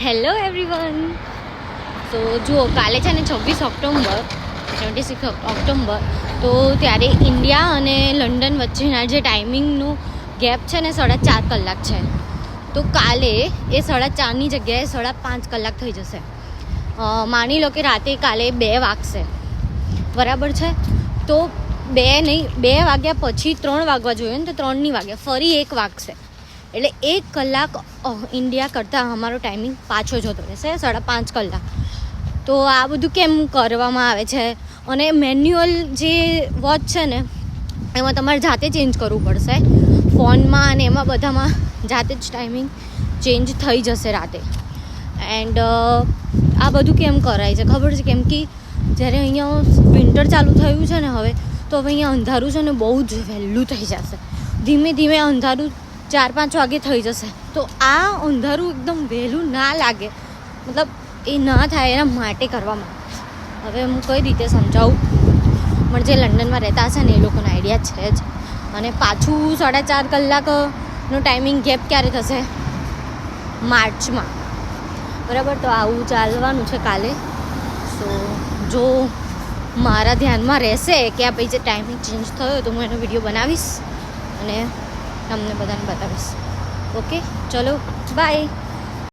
Hello everyone. તો જુઓ, કાલે છે ને 26 ઓક્ટોબર 26 ઓક્ટોબર તો ત્યારે ઇન્ડિયા અને લંડન વચ્ચેના જે ટાઈમિંગનું ગેપ છે ને 4.5 કલાક છે. તો કાલે એ 4.5ની જગ્યાએ 5.5 કલાક થઈ જશે. માની લો કે રાતે કાલે 2 વાગશે, બરાબર છે. તો 2 વાગ્યા પછી 3 વાગવા જોઈએ ને, તો 3 નહીં વાગે, ફરી 1 વાગશે. એટલે 1 કલાક ઇન્ડિયા કરતાં અમારો ટાઈમિંગ પાછો જતો રહેશે, 5.5 કલાક. તો આ બધું કેમ કરવામાં આવે છે? અને મેન્યુઅલ જે વોચ છે ને એમાં તમારે જાતે ચેન્જ કરવું પડશે, ફોનમાં અને એમાં બધામાં જાતે જ ટાઈમિંગ ચેન્જ થઈ જશે રાતે. એન્ડ આ બધું કેમ કરાય છે ખબર છે? કેમ કે જ્યારે અહીંયા વિન્ટર ચાલુ થયું છે ને હવે, તો હવે અહીંયા અંધારું છે ને બહુ જ વહેલું થઈ જશે. ધીમે ધીમે અંધારું 4-5 વાગે થઈ જશે. તો આ અંધારું એકદમ વહેલું ના લાગે, મતલબ એ ના થાય એના માટે કરવામાં. હવે હું કઈ રીતે સમજાવું, પણ જે લંડનમાં રહેતા હશે ને એ લોકોને આઈડિયા છે જ. અને પાછું 4.5 કલાકનો ટાઈમિંગ ગેપ ક્યારે થશે? માર્ચમાં, બરાબર. તો આવું ચાલવાનું છે કાલે. સો જો મારા ધ્યાનમાં રહેશે કે આ પછી જે ટાઈમિંગ ચેન્જ થયો તો હું એનો વિડીયો બનાવીશ અને તમને બધાને બતાવીશ. ઓકે, ચલો બાય.